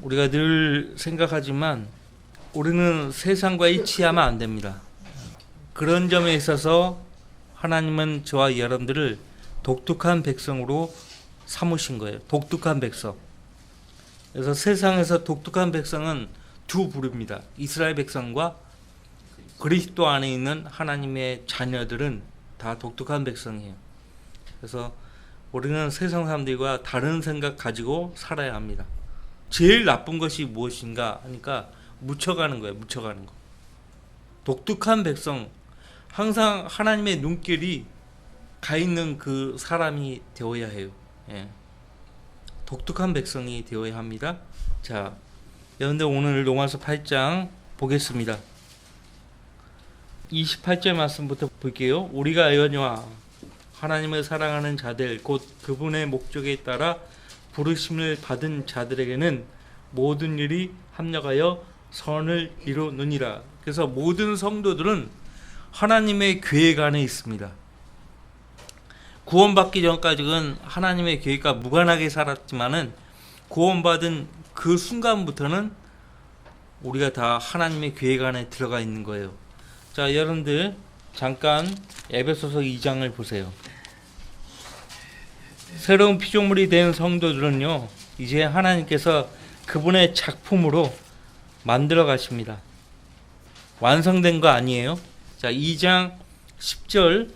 우리가 늘 생각하지만 우리는 세상과 일치하면 안 됩니다. 그런 점에 있어서 하나님은 저와 여러분들을 독특한 백성으로 삼으신 거예요. 독특한 백성. 그래서 세상에서 독특한 백성은 두 부류입니다. 이스라엘 백성과 그리스도 안에 있는 하나님의 자녀들은 다 독특한 백성이에요. 그래서 우리는 세상 사람들과 다른 생각 가지고 살아야 합니다. 제일 나쁜 것이 무엇인가 하니까 묻혀가는 거예요. 묻혀가는 거. 독특한 백성, 항상 하나님의 눈길이 가 있는 그 사람이 되어야 해요. 예. 독특한 백성이 되어야 합니다. 자, 여러분들 오늘 로마서 8장 보겠습니다. 28절 말씀부터 볼게요. 우리가 알거니와 하나님을 사랑하는 자들 곧 그분의 목적에 따라 부르심을 받은 자들에게는 모든 일이 합력하여 선을 이루느니라. 그래서 모든 성도들은 하나님의 계획 안에 있습니다. 구원받기 전까지는 하나님의 계획과 무관하게 살았지만은 구원받은 그 순간부터는 우리가 다 하나님의 계획 안에 들어가 있는 거예요. 자, 여러분들 잠깐 에베소서 2장을 보세요. 새로운 피조물이 된 성도들은요, 이제 하나님께서 그분의 작품으로 만들어 가십니다. 완성된 거 아니에요? 자, 2장 10절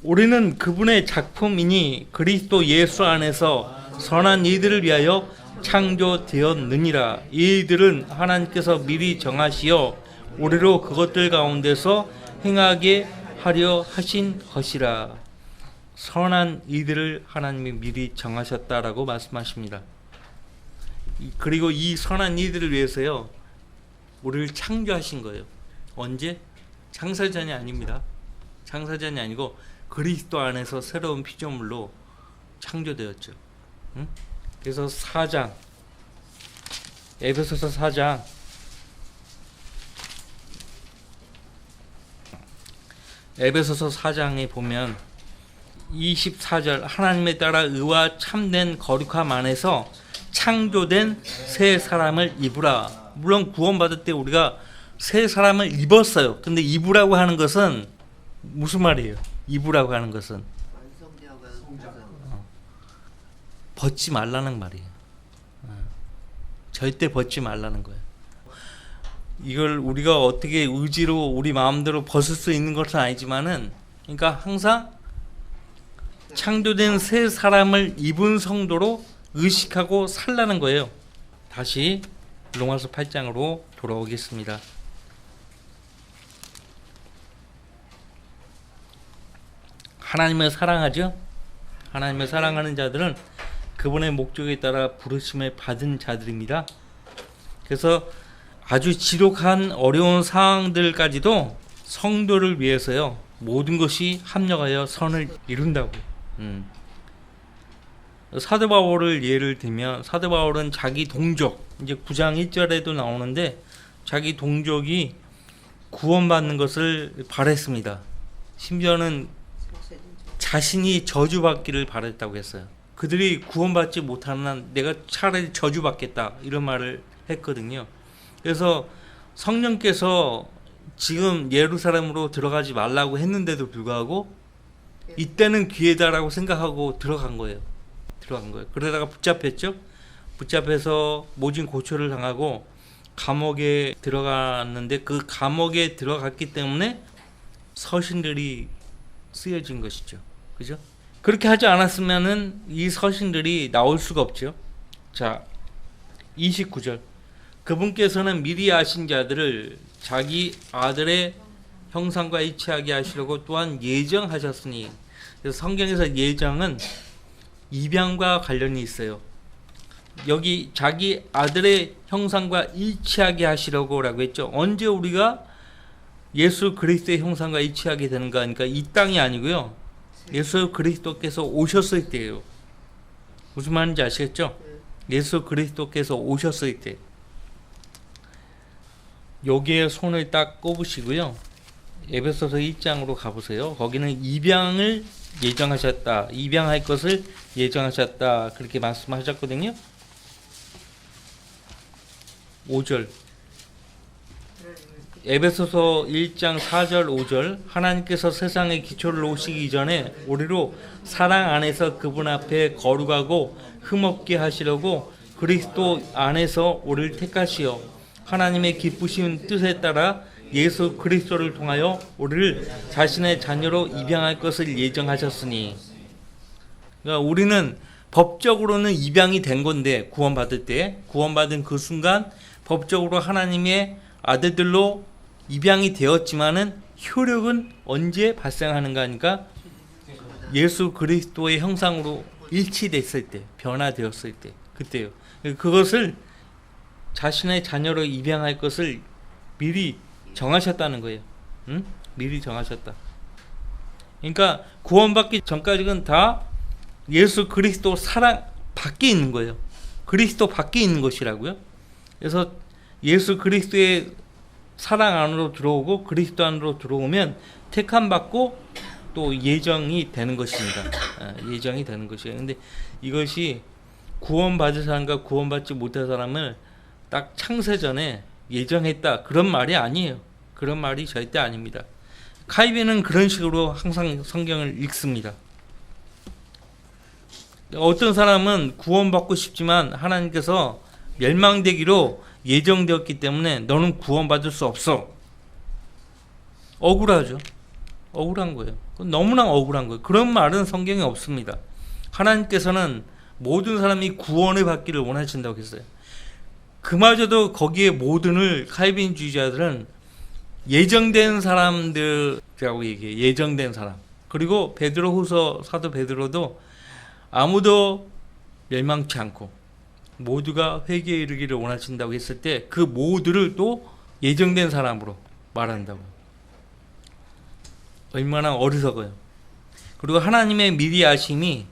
우리는 그분의 작품이니 그리스도 예수 안에서 선한 일들을 위하여 창조되었느니라. 이 일들은 하나님께서 미리 정하시어 우리로 그것들 가운데서 행하게 하려 하신 것이라. 선한 일들을 하나님이 미리 정하셨다라고 말씀하십니다. 그리고 이 선한 일들을 위해서요, 우리를 창조하신 거예요. 언제? 창세전이 아닙니다. 창세전이 아니고 그리스도 안에서 새로운 피조물로 창조되었죠. 응? 그래서 4장, 에베소서 4장 에베소서 4장에 보면 24절 하나님에 따라 의와 참된 거룩함 안에서 창조된 새 사람을 입으라. 물론 구원받을 때 우리가 새 사람을 입었어요. 근데 입으라고 하는 것은 무슨 말이에요? 입으라고 하는 것은 벗지 말라는 말이에요. 절대 벗지 말라는 거예요. 이걸 우리가 어떻게 의지로 우리 마음대로 벗을 수 있는 것은 아니지만은, 그러니까 항상 창조된 새 사람을 입은 성도로 의식하고 살라는 거예요. 다시 로마서 8장으로 돌아오겠습니다. 하나님을 사랑하죠? 하나님을 사랑하는 자들은 그분의 목적에 따라 부르심을 받은 자들입니다. 그래서 아주 지독한 어려운 상황들까지도 성도를 위해서요, 모든 것이 합력하여 선을 이룬다고. 사도 바울을 예를 들면, 사도 바울은 자기 동족, 이제 9장 1절에도 나오는데 자기 동족이 구원받는 것을 바랬습니다. 심지어는 자신이 저주받기를 바랬다고 했어요. 그들이 구원받지 못하는 한 내가 차라리 저주받겠다, 이런 말을 했거든요. 그래서 성령께서 지금 예루살렘으로 들어가지 말라고 했는데도 불구하고 이때는 기회다라고 생각하고 들어간 거예요. 그러다가 붙잡혔죠. 붙잡혀서 모진 고초를 당하고 감옥에 들어갔는데, 그 감옥에 들어갔기 때문에 서신들이 쓰여진 것이죠. 그죠? 그렇게 하지 않았으면은 이 서신들이 나올 수가 없죠. 자, 29절. 그분께서는 미리 아신 자들을 자기 아들의 형상과 일치하게 하시려고 또한 예정하셨으니. 그래서 성경에서 예정은 입양과 관련이 있어요. 여기 자기 아들의 형상과 일치하게 하시려고라고 했죠. 언제 우리가 예수 그리스도의 형상과 일치하게 되는가 하니까 이 땅이 아니고요, 예수 그리스도께서 오셨을 때예요. 무슨 말인지 아시겠죠? 예수 그리스도께서 오셨을 때. 여기에 손을 딱 꼽으시고요, 에베소서 1장으로 가보세요. 거기는 입양을 예정하셨다, 입양할 것을 예정하셨다, 그렇게 말씀하셨거든요. 5절, 에베소서 1장 4절 5절, 하나님께서 세상의 기초를 놓으시기 전에 우리로 사랑 안에서 그분 앞에 거룩하고 흠없게 하시려고 그리스도 안에서 우리를 택하시어 하나님의 기쁘신 뜻에 따라 예수 그리스도를 통하여 우리를 자신의 자녀로 입양할 것을 예정하셨으니. 그러니까 우리는 법적으로는 입양이 된 건데, 구원받을 때, 구원받은 그 순간 법적으로 하나님의 아들들로 입양이 되었지만은 효력은 언제 발생하는가 하니까 예수 그리스도의 형상으로 일치됐을 때, 변화되었을 때, 그때요. 그것을 자신의 자녀로 입양할 것을 미리 정하셨다는 거예요. 응? 미리 정하셨다. 그러니까 구원받기 전까지는 다 예수 그리스도 사랑 밖에 있는 거예요. 그리스도 밖에 있는 것이라고요. 그래서 예수 그리스도의 사랑 안으로 들어오고 그리스도 안으로 들어오면 택함 받고 또 예정이 되는 것입니다. 예정이 되는 것이에요. 근데 이것이 구원받을 사람과 구원받지 못할 사람을 딱 창세전에 예정했다, 그런 말이 아니에요. 그런 말이 절대 아닙니다. 칼빈은 그런 식으로 항상 성경을 읽습니다. 어떤 사람은 구원받고 싶지만 하나님께서 멸망되기로 예정되었기 때문에 너는 구원받을 수 없어. 억울하죠. 억울한 거예요. 너무나 억울한 거예요. 그런 말은 성경에 없습니다. 하나님께서는 모든 사람이 구원을 받기를 원하신다고 했어요. 그마저도 거기에 모든을 칼빈주의자들은 예정된 사람들이라고 얘기해요. 예정된 사람. 그리고 베드로후서 사도 베드로도 아무도 멸망치 않고 모두가 회개에 이르기를 원하신다고 했을 때 그 모두를 또 예정된 사람으로 말한다고. 얼마나 어리석어요. 그리고 하나님의 미리 아심이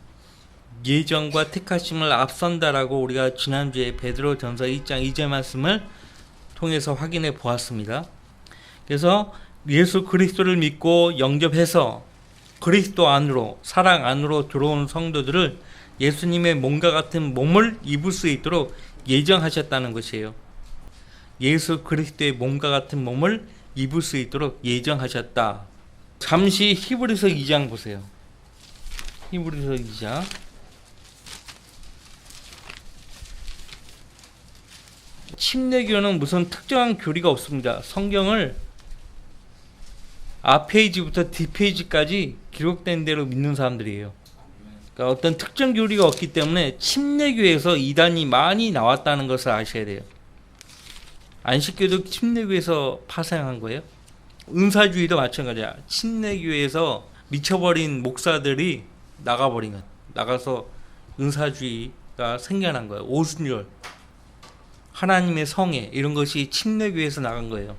예정과 택하심을 앞선다라고 우리가 지난주에 베드로전서 1장 2절 말씀을 통해서 확인해 보았습니다. 그래서 예수 그리스도를 믿고 영접해서 그리스도 안으로, 사랑 안으로 들어온 성도들을 예수님의 몸과 같은 몸을 입을 수 있도록 예정하셨다는 것이에요. 예수 그리스도의 몸과 같은 몸을 입을 수 있도록 예정하셨다. 잠시 히브리서 2장 보세요. 히브리서 2장. 침례교는 무슨 특정한 교리가 없습니다. 성경을 앞페이지부터 뒷페이지까지 기록된 대로 믿는 사람들이에요. 그러니까 어떤 특정 교리가 없기 때문에 침례교에서 이단이 많이 나왔다는 것을 아셔야 돼요. 안식교도 침례교에서 파생한 거예요. 은사주의도 마찬가지야. 침례교에서 미쳐버린 목사들이 나가서 은사주의가 생겨난 거예요. 오순절, 하나님의 성애, 이런 것이 침례교에서 나간 거예요.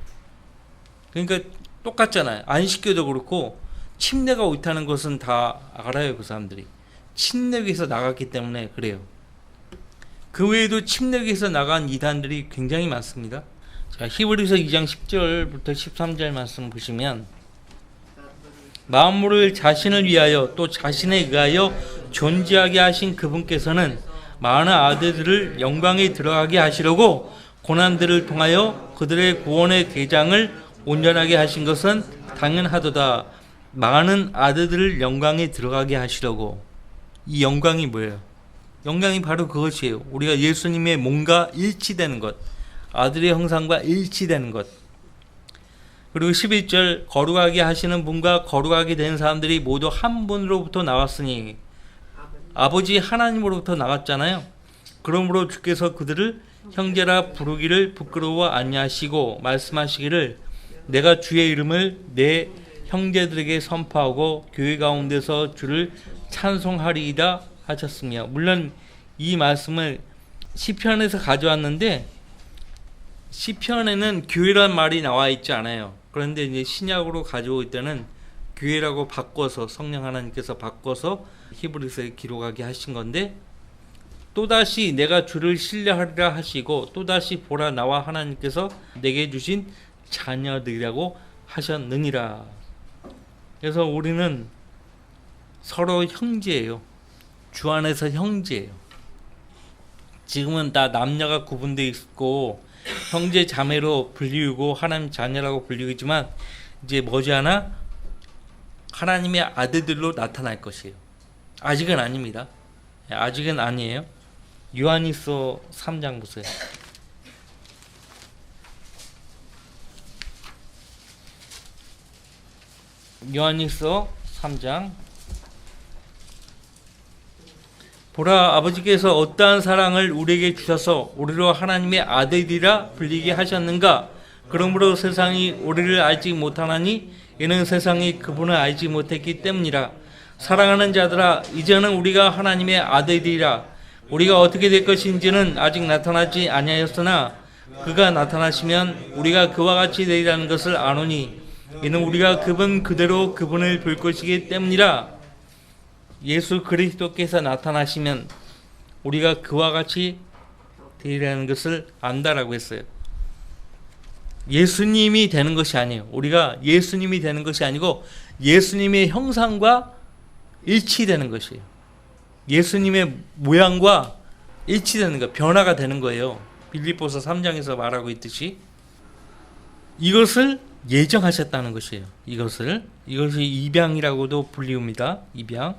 그러니까 똑같잖아요. 안식교도 그렇고 침례가 옳다는 것은 다 알아요. 그 사람들이 침례교에서 나갔기 때문에 그래요. 그 외에도 침례교에서 나간 이단들이 굉장히 많습니다. 자, 히브리서 2장 10절부터 13절 말씀 보시면, 만물을 자신을 위하여 또 자신에 의하여 존재하게 하신 그분께서는 많은 아들들을 영광에 들어가게 하시려고 고난들을 통하여 그들의 구원의 대장을 온전하게 하신 것은 당연하도다. 많은 아들들을 영광에 들어가게 하시려고. 이 영광이 뭐예요? 영광이 바로 그것이에요. 우리가 예수님의 몸과 일치되는 것, 아들의 형상과 일치되는 것. 그리고 11절, 거룩하게 하시는 분과 거룩하게 된 사람들이 모두 한 분으로부터 나왔으니, 아버지 하나님으로부터 나왔잖아요. 그러므로 주께서 그들을 형제라 부르기를 부끄러워 아니하시고 말씀하시기를 내가 주의 이름을 내 형제들에게 선포하고 교회 가운데서 주를 찬송하리이다 하셨으며. 물론 이 말씀을 시편에서 가져왔는데 시편에는 교회란 말이 나와 있지 않아요. 그런데 이제 신약으로 가져올 때는 교회라고 바꿔서, 성령 하나님께서 바꿔서 히브리서에 기록하게 하신 건데, 또다시 내가 주를 신뢰하리라 하시고 또다시 보라 나와 하나님께서 내게 주신 자녀들이라고 하셨느니라. 그래서 우리는 서로 형제예요. 주 안에서 형제예요. 지금은 다 남녀가 구분되어 있고 형제 자매로 불리우고 하나님 자녀라고 불리우지만 이제 머지않아 하나님의 아들들로 나타날 것이에요. 아직은 아닙니다. 아직은 아니에요. 요한일서 3장 보세요. 요한일서 3장. 보라, 아버지께서 어떠한 사랑을 우리에게 주셔서 우리로 하나님의 아들이라 불리게 하셨는가. 그러므로 세상이 우리를 알지 못하나니 이는 세상이 그분을 알지 못했기 때문이라. 사랑하는 자들아, 이제는 우리가 하나님의 아들이라. 우리가 어떻게 될 것인지는 아직 나타나지 아니하였으나 그가 나타나시면 우리가 그와 같이 되리라는 것을 아노니 이는 우리가 그분 그대로 그분을 볼 것이기 때문이라. 예수 그리스도께서 나타나시면 우리가 그와 같이 되리라는 것을 안다라고 했어요. 예수님이 되는 것이 아니에요. 우리가 예수님이 되는 것이 아니고 예수님의 형상과 일치되는 것이에요. 예수님의 모양과 일치되는 거, 변화가 되는 거예요. 빌립보서 3장에서 말하고 있듯이 이것을 예정하셨다는 것이에요. 이것이 입양이라고도 불리웁니다. 입양,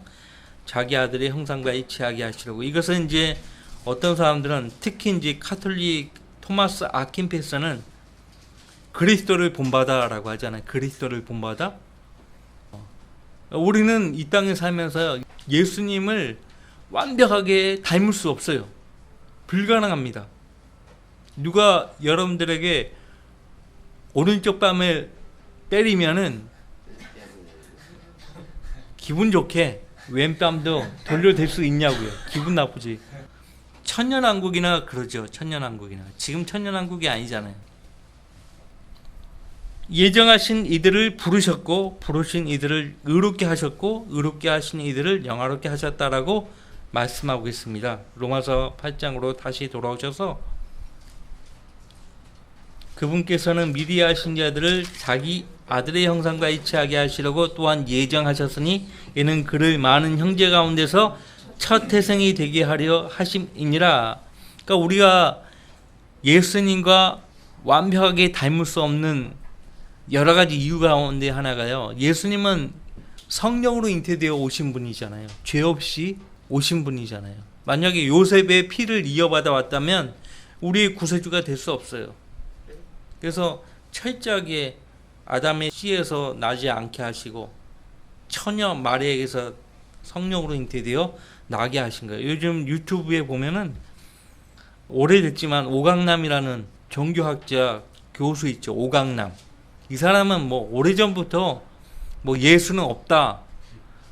자기 아들의 형상과 일치하게 하시려고. 이것은 이제 어떤 사람들은 특히 이제 카톨릭 토마스 아킨페스는 그리스도를 본받아라고 하잖아요. 그리스도를 본받아. 우리는 이 땅에 살면서 예수님을 완벽하게 닮을 수 없어요. 불가능합니다. 누가 여러분들에게 오른쪽 뺨을 때리면은 기분 좋게 왼뺨도 돌려댈 수 있냐고요. 기분 나쁘지. 천년왕국이나 그러죠. 천년왕국이나. 지금 천년왕국이 아니잖아요. 예정하신 이들을 부르셨고 부르신 이들을 의롭게 하셨고 의롭게 하신 이들을 영화롭게 하셨다라고 말씀하고 있습니다. 로마서 8장으로 다시 돌아오셔서 그분께서는 미리 하신 자들을 자기 아들의 형상과 일치하게 하시려고 또한 예정하셨으니 이는 그를 많은 형제 가운데서 첫 태생이 되게 하려 하심이니라. 그러니까 우리가 예수님과 완벽하게 닮을 수 없는 여러 가지 이유 가운데 하나가요. 예수님은 성령으로 잉태되어 오신 분이잖아요. 죄 없이 오신 분이잖아요. 만약에 요셉의 피를 이어받아 왔다면 우리의 구세주가 될 수 없어요. 그래서 철저하게 아담의 씨에서 나지 않게 하시고 처녀 마리아에게서 성령으로 잉태되어 나게 하신 거예요. 요즘 유튜브에 보면은 오래됐지만 오강남이라는 종교학자 교수 있죠. 오강남. 이 사람은 뭐 오래전부터 뭐 예수는 없다.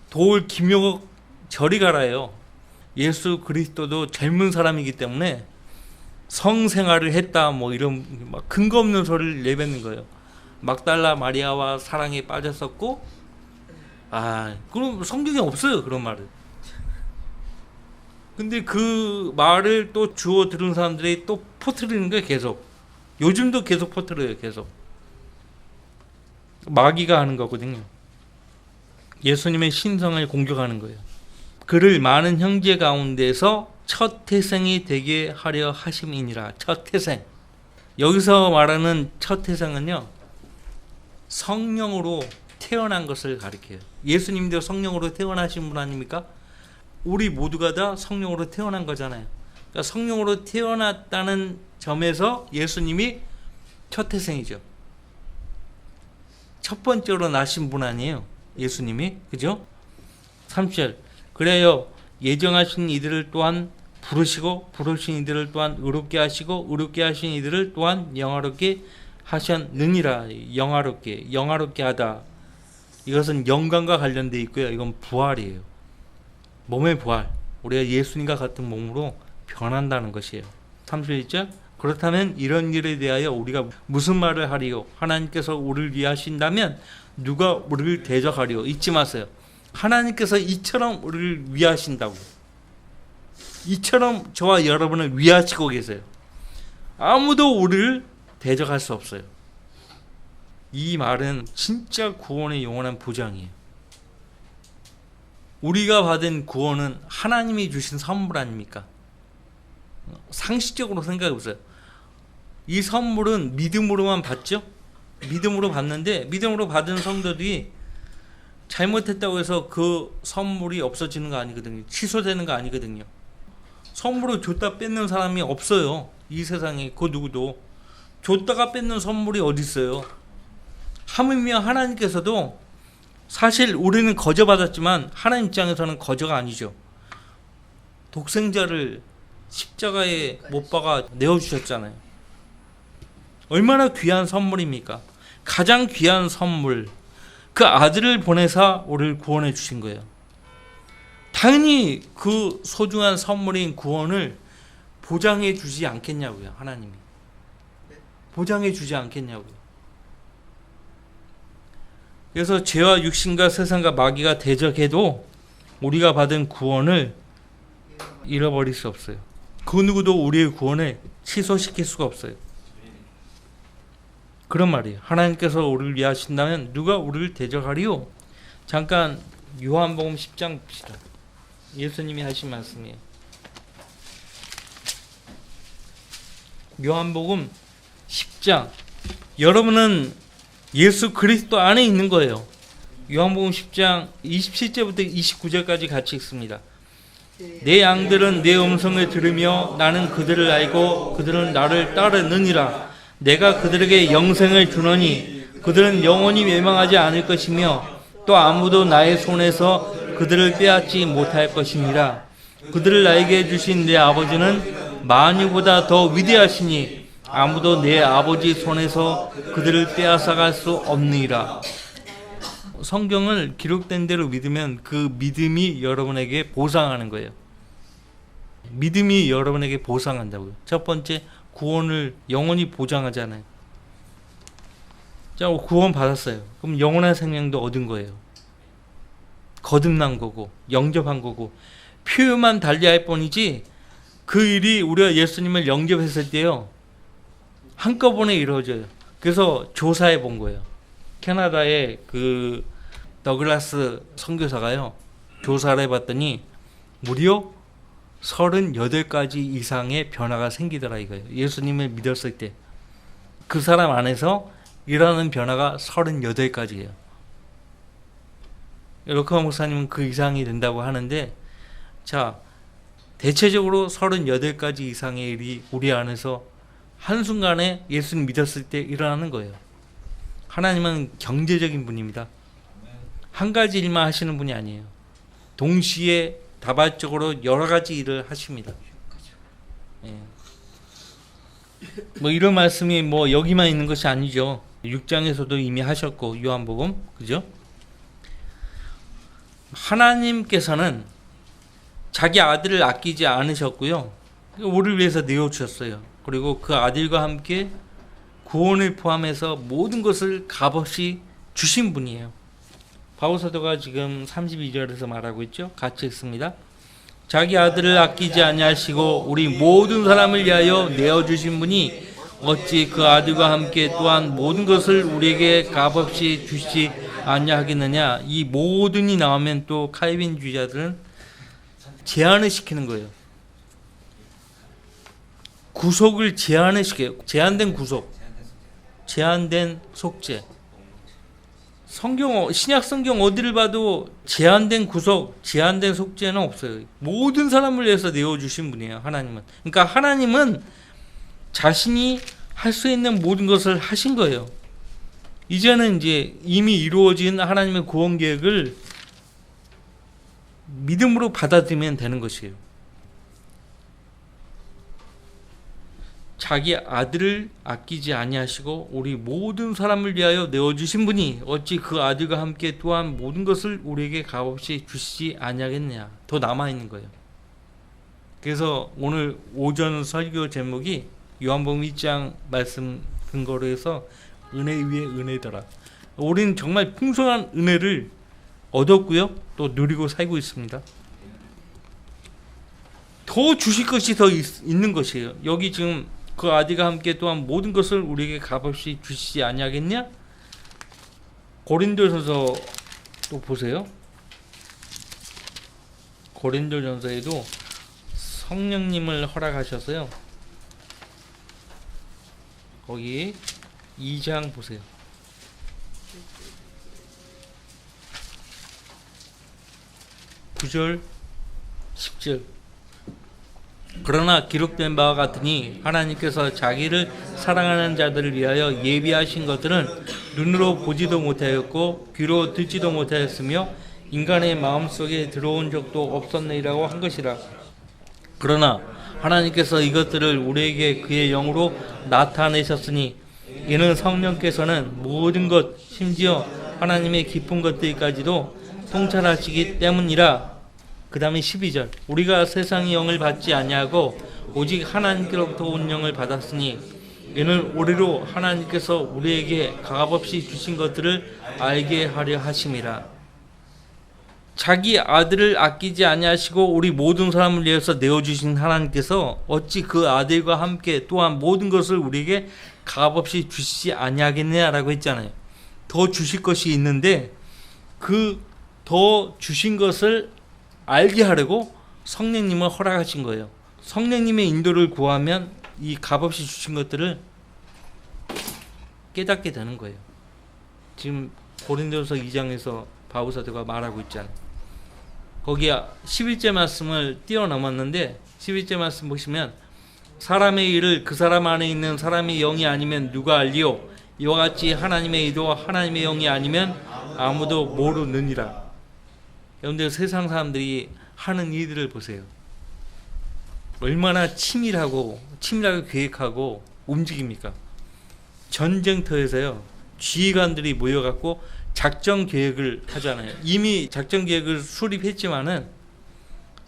도울 김효국 저리 가라요. 예수 그리스도도 젊은 사람이기 때문에 성생활을 했다. 뭐 이런 막 근거 없는 소리를 내뱉는 거예요. 막달라 마리아와 사랑에 빠졌었고, 그럼 성경에 없어요. 그런 말은. 근데 그 말을 또 주워 들은 사람들이 또 퍼뜨리는 거예요. 계속. 요즘도 계속 퍼뜨려요. 계속. 마귀가 하는 거거든요. 예수님의 신성을 공격하는 거예요. 그를 많은 형제 가운데서 첫 태생이 되게 하려 하심이니라. 첫 태생. 여기서 말하는 첫 태생은요, 성령으로 태어난 것을 가리켜요. 예수님도 성령으로 태어나신 분 아닙니까? 우리 모두가 다 성령으로 태어난 거잖아요. 그러니까 성령으로 태어났다는 점에서 예수님이 첫 태생이죠. 첫 번째로 나신 분 아니에요. 예수님이. 그죠? 3절. 그래요. 예정하신 이들을 또한 부르시고 부르신 이들을 또한 의롭게 하시고 의롭게 하신 이들을 또한 영화롭게 하셨느니라. 영화롭게 하다. 이것은 영광과 관련되어 있고요. 이건 부활이에요. 몸의 부활. 우리가 예수님과 같은 몸으로 변한다는 것이에요. 31절. 그렇다면 이런 일에 대하여 우리가 무슨 말을 하리요? 하나님께서 우리를 위하신다면 누가 우리를 대적하리요? 잊지 마세요. 하나님께서 이처럼 우리를 위하신다고. 이처럼 저와 여러분을 위하시고 계세요. 아무도 우리를 대적할 수 없어요. 이 말은 진짜 구원의 영원한 보장이에요. 우리가 받은 구원은 하나님이 주신 선물 아닙니까? 상식적으로 생각해 보세요. 이 선물은 믿음으로만 받죠. 믿음으로 받는데 믿음으로 받은 성도들이 잘못했다고 해서 그 선물이 없어지는 거 아니거든요. 취소되는 거 아니거든요. 선물을 줬다 뺏는 사람이 없어요. 이 세상에 그 누구도. 줬다가 뺏는 선물이 어디 있어요. 하물며 하나님께서도 사실 우리는 거저 받았지만 하나님 입장에서는 거저가 아니죠. 독생자를 십자가에 못 박아 내어주셨잖아요. 얼마나 귀한 선물입니까? 가장 귀한 선물, 그 아들을 보내사 우리를 구원해 주신 거예요. 당연히 그 소중한 선물인 구원을 보장해 주지 않겠냐고요. 하나님이 보장해 주지 않겠냐고요. 그래서 죄와 육신과 세상과 마귀가 대적해도 우리가 받은 구원을 잃어버릴 수 없어요. 그 누구도 우리의 구원을 취소시킬 수가 없어요. 그런 말이에요. 하나님께서 우리를 위하신다면 누가 우리를 대적하리요? 잠깐 요한복음 10장 봅시다. 예수님이 하신 말씀이에요. 요한복음 10장. 여러분은 예수 그리스도 안에 있는 거예요. 요한복음 10장 27절부터 29절까지 같이 읽습니다. 내 양들은 내 음성을 들으며 나는 그들을 알고 그들은 나를 따르느니라. 내가 그들에게 영생을 주노니 그들은 영원히 멸망하지 않을 것이며 또 아무도 나의 손에서 그들을 빼앗지 못할 것이니라. 그들을 나에게 주신 내 아버지는 만유보다 더 위대하시니 아무도 내 아버지 손에서 그들을 빼앗아갈 수 없느니라. 성경을 기록된 대로 믿으면 그 믿음이 여러분에게 보상하는 거예요. 믿음이 여러분에게 보상한다고요. 첫 번째, 구원을 영원히 보장하잖아요. 자, 구원 받았어요. 그럼 영원한 생명도 얻은 거예요. 거듭난 거고 영접한 거고 표현만 달리할 뿐이지 그 일이 우리가 예수님을 영접했을 때요 한꺼번에 이루어져요. 그래서 조사해 본 거예요. 캐나다의 그 더글라스 선교사가요 조사를 해봤더니 무려 38가지 이상의 변화가 생기더라 이거예요. 예수님을 믿었을 때 그 사람 안에서 일어나는 변화가 38가지예요. 로커 목사님은 그 이상이 된다고 하는데, 자, 대체적으로 38가지 이상의 일이 우리 안에서 한순간에 예수님 믿었을 때 일어나는 거예요. 하나님은 경제적인 분입니다. 한 가지 일만 하시는 분이 아니에요. 동시에 다발적으로 여러 가지 일을 하십니다. 예. 뭐 이런 말씀이 뭐 여기만 있는 것이 아니죠. 6장에서도 이미 하셨고 요한복음, 그죠? 하나님께서는 자기 아들을 아끼지 않으셨고요. 우리를 위해서 내어주셨어요. 그리고 그 아들과 함께 구원을 포함해서 모든 것을 값없이 주신 분이에요. 바울 사도가 지금 32절에서 말하고 있죠. 같이 읽습니다. 자기 아들을 아끼지 아니하시고 우리 모든 사람을 위하여 내어주신 분이 어찌 그 아들과 함께 또한 모든 것을 우리에게 값없이 주시지 아니하겠느냐. 이 모든이 나오면 또 칼빈주의자들은 제한을 시키는 거예요. 구속을 제한을 시켜요. 제한된 구속, 제한된 속죄. 성경, 신약 성경 어디를 봐도 제한된 구속, 제한된 속죄는 없어요. 모든 사람을 위해서 내어주신 분이에요. 하나님은. 그러니까 하나님은 자신이 할 수 있는 모든 것을 하신 거예요. 이제는 이제 이미 이루어진 하나님의 구원 계획을 믿음으로 받아들이면 되는 것이에요. 자기 아들을 아끼지 아니하시고 우리 모든 사람을 위하여 내어주신 분이 어찌 그 아들과 함께 또한 모든 것을 우리에게 값없이 주시지 아니하겠느냐. 더 남아있는 거예요. 그래서 오늘 오전 설교 제목이 요한복음 1장 말씀 근거로 해서 은혜 위에 은혜더라. 우리는 정말 풍성한 은혜를 얻었고요. 또 누리고 살고 있습니다. 더 주실 것이 더 있는 것이에요. 여기 지금 그 아들과 함께 또한 모든 것을 우리에게 값없이 주시지 아니하겠냐? 고린도전서 또 보세요. 고린도전서에도 성령님을 허락하셔서요. 거기 2장 보세요. 9절 10절. 그러나 기록된 바와 같으니 하나님께서 자기를 사랑하는 자들을 위하여 예비하신 것들은 눈으로 보지도 못하였고 귀로 듣지도 못하였으며 인간의 마음속에 들어온 적도 없었느니라고 한 것이라. 그러나 하나님께서 이것들을 우리에게 그의 영으로 나타내셨으니 이는 성령께서는 모든 것 심지어 하나님의 깊은 것들까지도 통찰하시기 때문이라. 그 다음에 12절. 우리가 세상의 영을 받지 아니하고 오직 하나님께로부터 온 영을 받았으니 이는 우리로 하나님께서 우리에게 가감없이 주신 것들을 알게 하려 하심이라. 자기 아들을 아끼지 아니하시고 우리 모든 사람을 위해서 내어주신 하나님께서 어찌 그 아들과 함께 또한 모든 것을 우리에게 가감없이 주시지 아니하겠느냐라고 했잖아요. 더 주실 것이 있는데 그 더 주신 것을 알게 하려고 성령님을 허락하신 거예요. 성령님의 인도를 구하면 이 값없이 주신 것들을 깨닫게 되는 거예요. 지금 고린도서 2장에서 바울 사도가 말하고 있잖아요. 거기 11절 말씀을 뛰어넘었는데 11절 말씀 보시면 사람의 일을 그 사람 안에 있는 사람의 영이 아니면 누가 알리요? 이와 같이 하나님의 의도 하나님의 영이 아니면 아무도 모르느니라. 여러분들 세상 사람들이 하는 일들을 보세요. 얼마나 치밀하게 계획하고 움직입니까? 전쟁터에서요, 지휘관들이 모여갖고 작전 계획을 하잖아요. 이미 작전 계획을 수립했지만은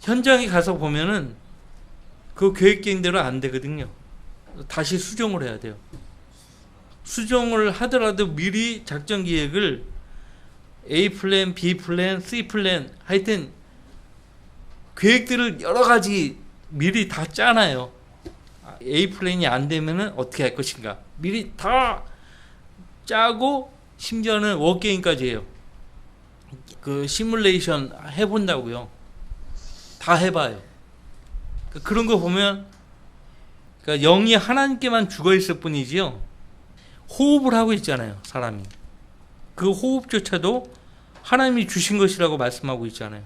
현장에 가서 보면은 그 계획대로 안 되거든요. 다시 수정을 해야 돼요. 수정을 하더라도 미리 작전 계획을 A 플랜, B 플랜, C 플랜 하여튼 계획들을 여러 가지 미리 다 짜놔요. A 플랜이 안 되면은 어떻게 할 것인가 미리 다 짜고 심지어는 워게임까지 해요. 그 시뮬레이션 해본다고요. 다 해봐요. 그런 거 보면 그러니까 영이 하나님께만 죽어있을 뿐이지요. 호흡을 하고 있잖아요. 사람이. 그 호흡조차도 하나님이 주신 것이라고 말씀하고 있잖아요.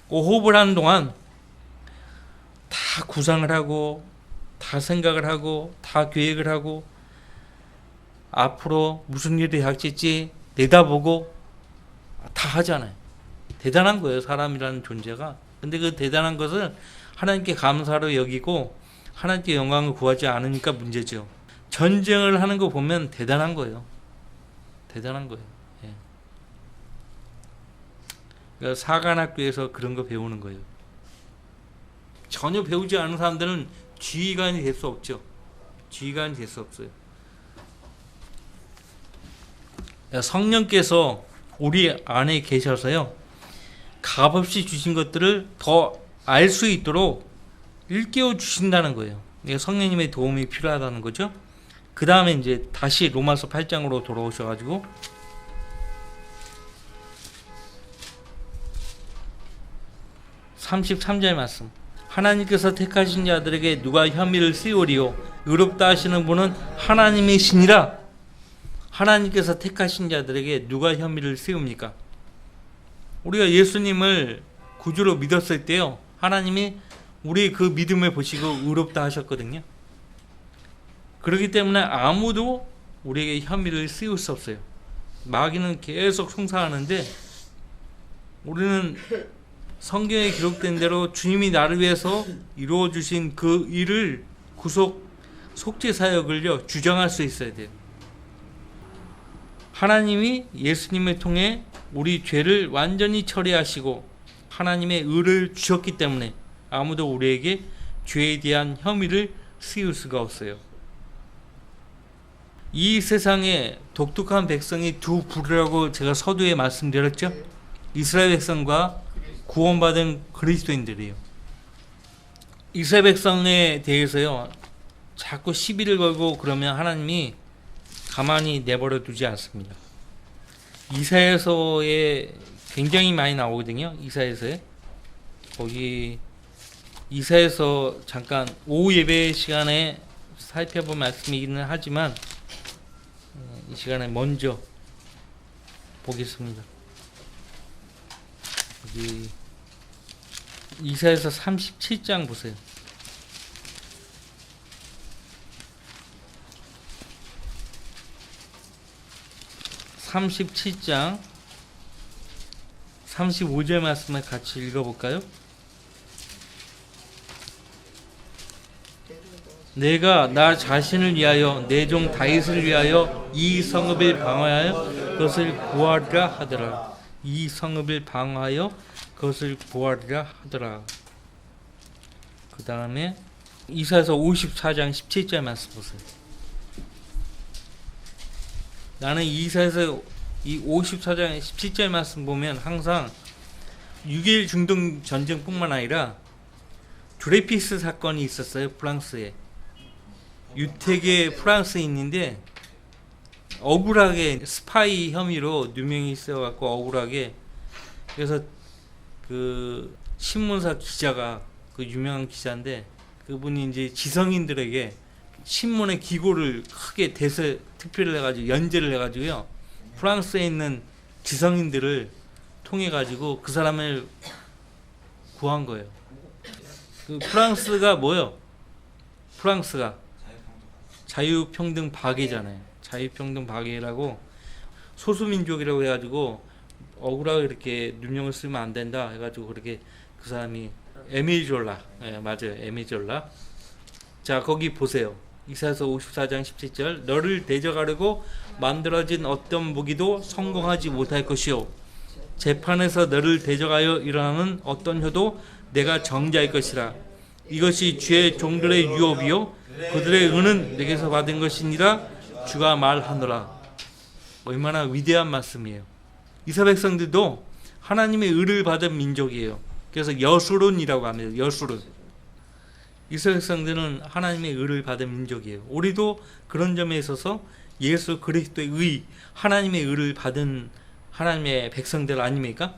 그 호흡을 하는 동안 다 구상을 하고 다 생각을 하고 다 계획을 하고 앞으로 무슨 일이 닥칠지 내다보고 다 하잖아요. 대단한 거예요. 사람이라는 존재가. 근데 그 대단한 것을 하나님께 감사로 여기고 하나님께 영광을 구하지 않으니까 문제죠. 전쟁을 하는 거 보면 대단한 거예요. 대단한 거예요. 예. 그러니까 사관학교에서 그런 거 배우는 거예요. 전혀 배우지 않은 사람들은 지휘관이 될 수 없죠. 지휘관이 될 수 없어요. 성령께서 우리 안에 계셔서요, 값없이 주신 것들을 더 알 수 있도록 일깨워 주신다는 거예요. 성령님의 도움이 필요하다는 거죠. 그 다음에 이제 다시 로마서 8장으로 돌아오셔가지고 33절 말씀. 하나님께서 택하신 자들에게 누가 혐의를 씌우리요? 의롭다 하시는 분은 하나님이시니라. 하나님께서 택하신 자들에게 누가 혐의를 씌웁니까? 우리가 예수님을 구주로 믿었을 때요, 하나님이 우리 그 믿음을 보시고 의롭다 하셨거든요. 그렇기 때문에 아무도 우리에게 혐의를 씌울 수 없어요. 마귀는 계속 송사하는데 우리는 성경에 기록된 대로 주님이 나를 위해서 이루어 주신 그 일을 속죄 사역을요 주장할 수 있어야 돼요. 하나님이 예수님을 통해 우리 죄를 완전히 처리하시고 하나님의 의를 주셨기 때문에 아무도 우리에게 죄에 대한 혐의를 씌울 수가 없어요. 이 세상에 독특한 백성이 두 부류라고 제가 서두에 말씀드렸죠. 이스라엘 백성과 구원받은 그리스도인들이에요. 이스라엘 백성에 대해서요, 자꾸 시비를 걸고 그러면 하나님이 가만히 내버려 두지 않습니다. 이사야서에 굉장히 많이 나오거든요. 이사야서에. 거기 이사야서 잠깐 오후 예배 시간에 살펴본 말씀이기는 하지만 이 시간에 먼저 보겠습니다. 여기 이사야서 37장 보세요. (37장) 35절 말씀을 같이 읽어볼까요? 내가 나 자신을 위하여 내 종 다윗을 위하여 이 성읍을 방어하여 그것을 구하리라 하더라. 이 성읍을 방어하여 그것을 구하리라 하더라. 그 다음에 이사야서 54장 17절 말씀 보세요. 나는 이사야서 이 54장 17절 말씀 보면 항상 6.1 중동 전쟁뿐만 아니라 드레피스 사건이 있었어요. 프랑스에. 유태계 프랑스인인데 억울하게 스파이 혐의로 누명이 있어갖고 억울하게, 그래서 그 신문사 기자가, 그 유명한 기자인데 그분이 이제 지성인들에게 신문의 기고를 크게 투표를 해가지고 연재를 해가지고요, 프랑스에 있는 지성인들을 통해 가지고 그 사람을 구한 거예요. 그 프랑스가 뭐요? 프랑스가 자유평등 박애잖아요. 자유평등 박애라고 소수민족이라고 해가지고 억울하게 이렇게 누명을 쓰면 안 된다 해가지고 그렇게 그 사람이 에밀 졸라, 맞아요, 에밀 졸라. 자, 거기 보세요. 이사야서 54장 17절. 너를 대적하려고 만들어진 어떤 무기도 성공하지 못할 것이요, 재판에서 너를 대적하여 일어나는 어떤 혀도 내가 정죄할 것이라. 이것이 주의 종들의 유업이요 그들의 은은 내게서 받은 것이니라 주가 말하노라. 얼마나 위대한 말씀이에요. 이스라엘 백성들도 하나님의 의를 받은 민족이에요. 그래서 여수론이라고 합니다. 여수론. 이스라엘 백성들은 하나님의 의를 받은 민족이에요. 우리도 그런 점에 있어서 예수 그리스도의 의, 하나님의 의를 받은 하나님의 백성들 아닙니까?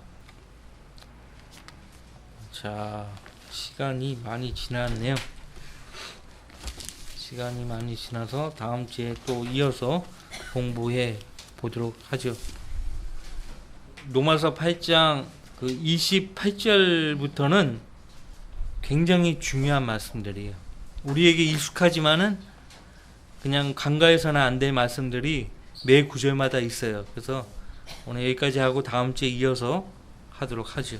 자, 시간이 많이 지났네요. 시간이 많이 지나서 다음 주에 또 이어서 공부해 보도록 하죠. 로마서 8장 그 28절부터는 굉장히 중요한 말씀들이에요. 우리에게 익숙하지만은 그냥 간과해서는 안 될 말씀들이 매 구절마다 있어요. 그래서 오늘 여기까지 하고 다음 주에 이어서 하도록 하죠.